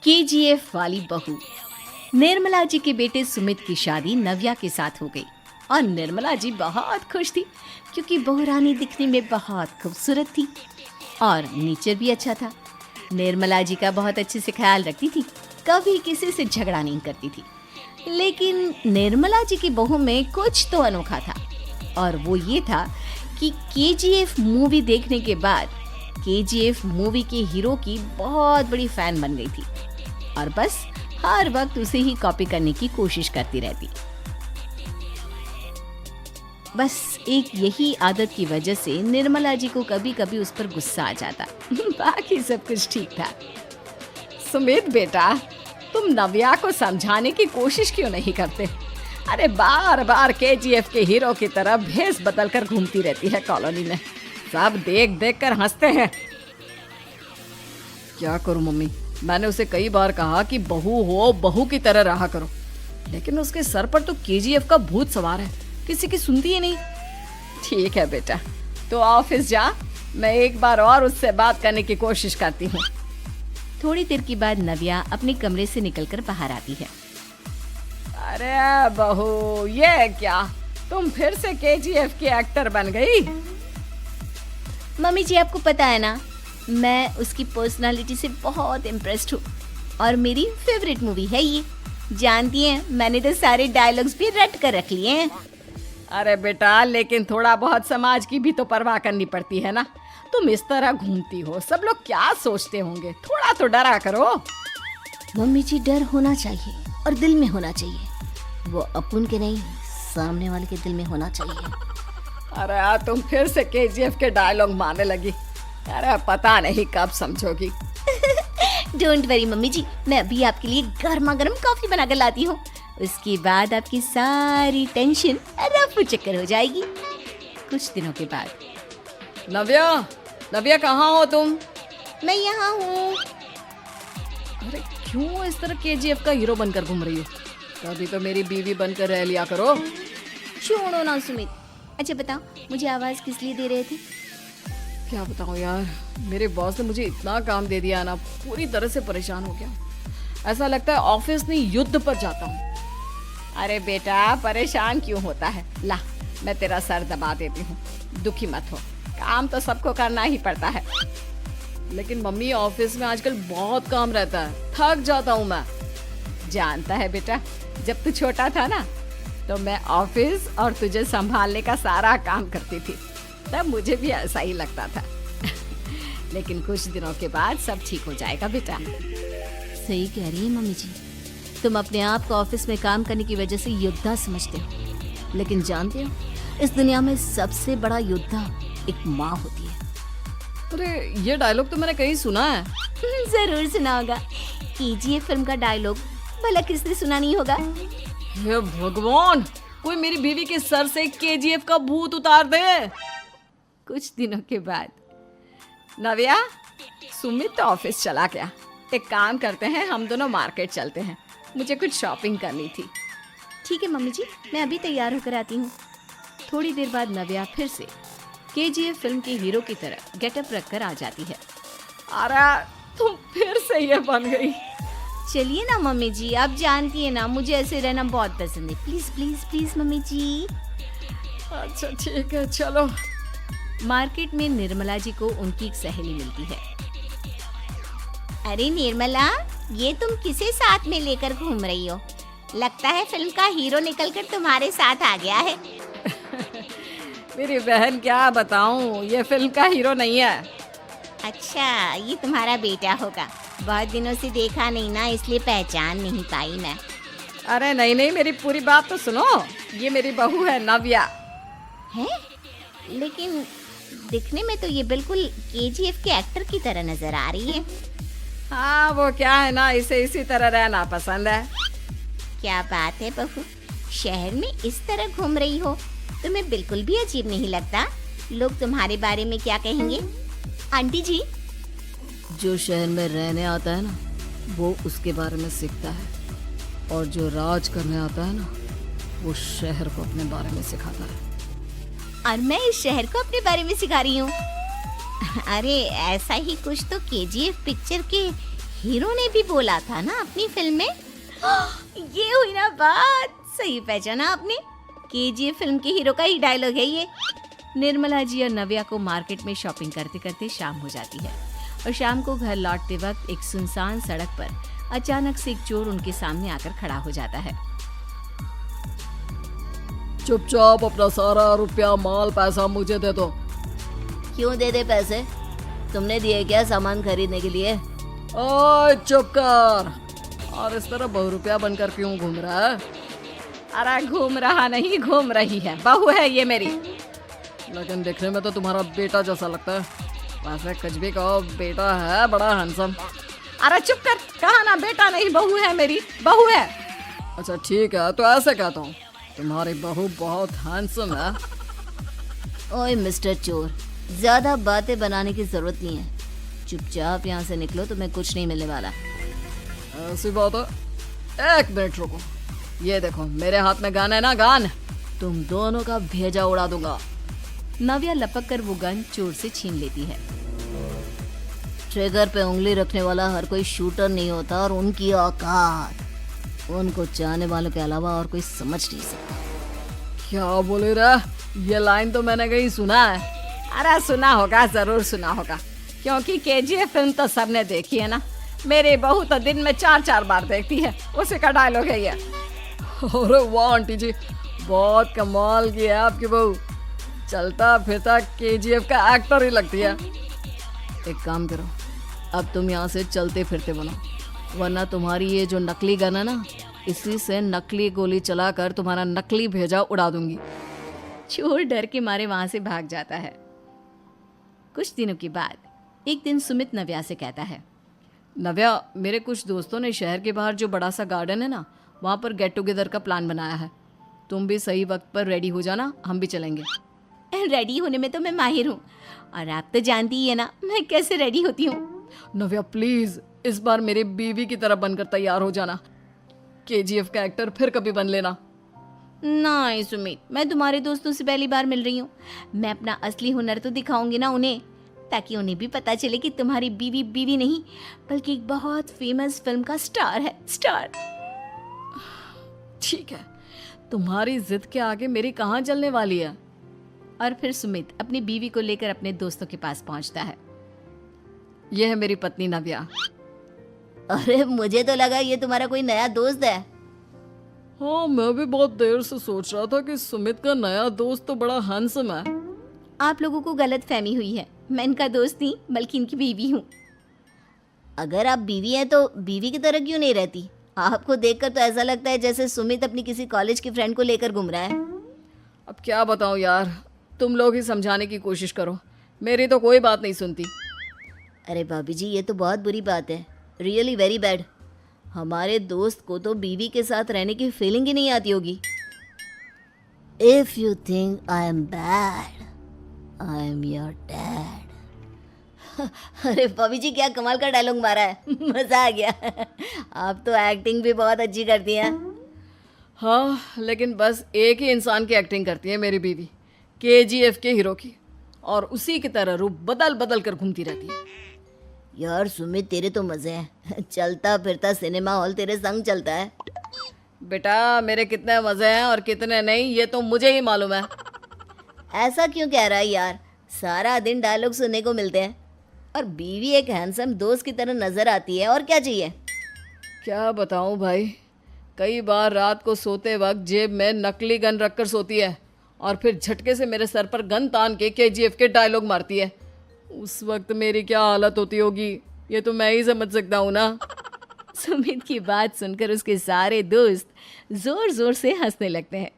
KGF वाली बहू। निर्मला जी के बेटे सुमित की शादी नव्या के साथ हो गई और निर्मला जी बहुत खुश थी क्योंकि बहू रानी दिखने में बहुत खूबसूरत थी और नेचर भी अच्छा था। निर्मला जी का बहुत अच्छे से ख्याल रखती थी, कभी किसी से झगड़ा नहीं करती थी। लेकिन निर्मला जी की बहू में कुछ तो अनोखा था और वो ये था कि केजीएफ मूवी देखने के बाद केजीएफ मूवी के हीरो की बहुत बड़ी फैन बन गई थी और बस हर वक्त उसे ही कॉपी करने की कोशिश करती रहती। बस एक यही आदत की वजह से निर्मला जी को कभी कभी उस पर गुस्सा आ जाता। बाकी सब कुछ ठीक था। सुमित बेटा, तुम नव्या को समझाने की कोशिश क्यों नहीं करते? अरे बार बार केजीएफ के हीरो की तरह भेस बदल कर घूमती रहती है कॉलोनी में। सब देख देख कर हंसते हैं। क्या करूं मम्मी, मैंने उसे कई बार कहा कि बहू हो, बहू की तरह रहा करो, लेकिन उसके सर पर तो केजीएफ का भूत सवार है, किसी की सुनती ही नहीं। ठीक है बेटा, तो ऑफिस जा, मैं एक बार और उससे बात करने की कोशिश करती हूँ। थोड़ी देर के बाद नव्या अपने कमरे से निकलकर बाहर आती है। अरे बहू, ये क्या, तुम फिर से केजीएफ की एक्टर बन गई? मम्मी जी, आपको पता है ना, मैं उसकी पर्सनालिटी से बहुत इम्प्रेस्ड हूँ और मेरी फेवरेट मूवी है ये। जानती हैं, मैंने तो सारे डायलॉग्स भी रट कर रख लिए हैं। अरे बेटा, लेकिन थोड़ा बहुत समाज की भी तो परवाह करनी पड़ती है ना। तुम इस तरह घूमती हो, सब लोग क्या सोचते होंगे, थोड़ा तो डरा करो। मम्मी जी, डर होना चाहिए और दिल में होना चाहिए, वो अपन के नहीं, सामने वाले के दिल में होना चाहिए। अरे यार, तुम फिर से केजीएफ के डायलॉग मारने लगी। अरे पता नहीं कब समझोगी। डोंट वरी मम्मी जी, मैं अभी आपके लिए गर्मा गर्म कॉफी बना कर लाती हूँ। उसके बाद आपकी सारी टेंशन रफू चक्कर हो जाएगी। कुछ दिनों के बाद। नव्या, नव्या कहाँ हो तुम? मैं यहाँ हूँ। अरे क्यों इस तरह केजीएफ का हीरो बनकर घूम रही हो? कभी तो मेरी बीवी बनकर रह लिया करो। छोड़ो ना सुमित। अच्छा बताओ, मुझे आवाज किस लिए दे रहे थे? क्या बताऊँ यार, मेरे बॉस ने मुझे इतना काम दे दिया ना, पूरी तरह से परेशान हो गया। ऐसा लगता है ऑफिस नहीं, युद्ध पर जाता हूँ। अरे बेटा, परेशान क्यों होता है? ला, मैं तेरा सर दबा देती हूँ, दुखी मत हो। काम तो सबको करना ही पड़ता है। लेकिन मम्मी, ऑफिस में आजकल बहुत काम रहता है, थक जाता हूँ मैं। जानता है बेटा, जब तू छोटा था ना, तो मैं ऑफिस और तुझे संभालने का सारा काम करती थी, तब मुझे भी ऐसा ही लगता था। लेकिन कुछ दिनों के बाद सब ठीक हो जाएगा बेटा। सही कह रही है मम्मी जी, तुम अपने आप को ऑफिस में काम करने की वजह से योद्धा समझते हो, लेकिन जानते हो, इस दुनिया में सबसे बड़ा योद्धा एक माँ होती है। अरे ये डायलॉग तो मैंने कहीं सुना है। जरूर सुना होगा, केजीएफ फिल्म का डायलॉग, भला किसने सुना नहीं होगा? हे भगवान, कोई मेरी बीवी के सर से केजीएफ का भूत उतार दे। कुछ दिनों के बाद। नव्या, सुमित तो ऑफिस चला गया। एक काम करते हैं, हम दोनों मार्केट चलते हैं, मुझे कुछ शॉपिंग करनी थी। ठीक है मम्मी जी, मैं अभी तैयार होकर आती हूँ। थोड़ी देर बाद नव्या फिर से केजीएफ फिल्म के हीरो की तरह गेटअप रखकर आ जाती है। अरे तुम फिर से ये बन गई। चलिए ना मम्मी जी, आप जानती है ना, मुझे ऐसे रहना बहुत पसंद है। प्लीज प्लीज प्लीज मम्मी जी। अच्छा ठीक है, चलो। मार्केट में निर्मला जी को उनकी एक सहेली मिलती है। अरे निर्मला, ये तुम किसे साथ में लेकर घूम रही हो? लगता है फिल्म का हीरो निकलकर तुम्हारे साथ आ गया है। मेरी बहन, क्या बताऊं, ये फिल्म का हीरो नहीं है। अच्छा, ये तुम्हारा बेटा होगा। बहुत दिनों से देखा नहीं ना, इसलिए पहचान नहीं पाई मैं। अरे नहीं नहीं, मेरी पूरी बात तो सुनो। ये मेरी बहू है नव्या। है? लेकिन दिखने में तो ये बिल्कुल केजीएफ के एक्टर की तरह नजर आ रही है। हाँ, वो क्या है ना, इसे इसी तरह रहना पसंद है। क्या बात है बहू, शहर में इस तरह घूम रही हो, तुम्हें बिल्कुल भी अजीब नहीं लगता? लोग तुम्हारे बारे में क्या कहेंगे? आंटी जी, जो शहर में रहने आता है ना, वो उसके बारे में सीखता है, और जो राज करने आता है ना, वो शहर को अपने बारे में सिखाता है। और मैं इस शहर को अपने बारे में सिखा रही हूँ। अरे ऐसा ही कुछ तो केजीएफ पिक्चर के हीरो ने भी बोला था ना अपनी फिल्म में। ये हुई ना बात, सही पहचाना आपने। केजीएफ फिल्म के हीरो का ही डायलॉग है ये। निर्मला जी और नव्या को मार्केट में शॉपिंग करते करते शाम हो जाती है और शाम को घर लौटते वक्त एक सुनसान सड़क पर अचानक से एक चोर उनके सामने आकर खड़ा हो जाता है। चुपचाप अपना सारा रुपया माल पैसा मुझे दे दो। क्यों दे दे पैसे? तुमने दिए क्या सामान खरीदने के लिए? ओए चुप कर। और इस तरह बहुरुपया बनकर क्यों घूम रहा है? अरे घूम रहा नहीं, घूम रही है, बहू है ये मेरी। लेकिन देखने में तो तुम्हारा बेटा जैसा लगता है। वैसे कजबी का बेटा है बड़ा हैंडसम। अरे चुप कर, कहा ना बेटा नहीं बहू है मेरी, बहू है। अच्छा ठीक है, तो ऐसे कहता हूँ, तुम्हारी बहू बहुत हैंडसम है। ओए मिस्टर चोर, ज्यादा बातें बनाने की जरूरत नहीं है। चुपचाप यहाँ से निकलो, तुम्हें कुछ नहीं मिलने वाला। ऐसी बात है। एक मिनट रुको, ये देखो मेरे हाथ में गन है ना, गन। तुम दोनों का भेजा उड़ा दूंगा। नव्या लपक कर वो गन चोर से छीन लेती है। ट्रिगर पे उंगली रखने वाला हर कोई शूटर नहीं होता और उनकी औकात उनको चाहने वालों के अलावा और कोई समझ नहीं सकता। क्या बोले रे? ये लाइन तो मैंने कहीं सुना है। अरे सुना होगा, जरूर सुना होगा, क्योंकि केजीएफ फिल्म तो सबने देखी है ना। मेरी बहू तो दिन में 4-4 बार देखती है, उसी का डायलॉग है ये। अरे वाह आंटी जी, बहुत कमाल की है आपकी बहू। चलता फिरता केजीएफ का एक्टर ही लगती है। एक काम करो, अब तुम यहाँ से चलते फिरते बनो, वरना तुम्हारी ये जो नकली गन है ना, इसी से नकली गोली चलाकर तुम्हारा नकली भेजा उड़ा दूंगी। चोर डर के मारे वहां से भाग जाता है। कुछ दिनों के बाद एक दिन सुमित नव्या से कहता है, नव्या, मेरे कुछ दोस्तों ने शहर के बाहर जो बड़ा सा गार्डन है ना, वहाँ पर गेट टुगेदर का प्लान बनाया है। तुम भी सही वक्त पर रेडी हो जाना, हम भी चलेंगे। रेडी होने में तो मैं माहिर हूँ, और आप तो जानती ही है ना मैं कैसे रेडी होती हूँ। नव्या प्लीज, इस बार मेरी बीवी की तरह बनकर तैयार हो जाना। केजीएफ का एक्टर फिर कभी बन लेना। नहीं सुमित, मैं तुम्हारे दोस्तों से पहली बार मिल रही हूँ। मैं अपना असली हुनर तो दिखाऊंगी ना उन्हें, ताकि उन्हें भी पता चले कि तुम्हारी बीवी बीवी नहीं बल्कि एक बहुत फेमस फिल्म का स्टार है, स्टार। ठीक है, तुम्हारी जिद के आगे मेरी कहाँ चलने वाली है। और फिर सुमित अपनी बीवी को लेकर अपने दोस्तों के पास पहुंचता है। यह है मेरी पत्नी नव्या। अरे मुझे तो लगा ये तुम्हारा कोई नया दोस्त है। हाँ, मैं भी बहुत देर से सोच रहा था कि सुमित का नया दोस्त तो बड़ा हैंडसम है। आप लोगों को गलत फहमी हुई है, मैं इनका दोस्त नहीं बल्कि इनकी बीवी हूँ। अगर आप बीवी हैं तो बीवी की तरह क्यों नहीं रहती? आपको देखकर तो ऐसा लगता है जैसे सुमित अपनी किसी कॉलेज की फ्रेंड को लेकर घूम रहा है। अब क्या बताऊं यार, तुम लोग ही समझाने की कोशिश करो, मेरी तो कोई बात नहीं सुनती। अरे भाभी जी, ये तो बहुत बुरी बात है, रियली वेरी बैड। हमारे दोस्त को तो बीवी के साथ रहने की फीलिंग ही नहीं आती होगी। If you think I am bad, I am your dad. अरे भाभी जी, क्या कमाल का डायलॉग मारा है, मजा आ गया। आप तो एक्टिंग भी बहुत अच्छी करती हैं। हाँ, लेकिन बस एक ही इंसान की एक्टिंग करती है मेरी बीवी, केजीएफ के हीरो की, और उसी की तरह रूप बदल बदल कर घूमती रहती है। यार सुमित, तेरे तो मजे हैं, चलता फिरता सिनेमा हॉल तेरे संग चलता है। बेटा, मेरे कितने मजे हैं और कितने नहीं ये तो मुझे ही मालूम है। ऐसा क्यों कह रहा है यार, सारा दिन डायलॉग सुनने को मिलते हैं और बीवी एक हैंडसम दोस्त की तरह नजर आती है, और क्या चाहिए। क्या बताऊं भाई, कई बार रात को सोते वक्त जेब में नकली गन रखकर सोती है और फिर झटके से मेरे सर पर गन तान के केजीएफ के डायलॉग मारती है। उस वक्त मेरी क्या हालत होती होगी ये तो मैं ही समझ सकता हूँ ना। सुमित की बात सुनकर उसके सारे दोस्त जोर जोर से हंसने लगते हैं।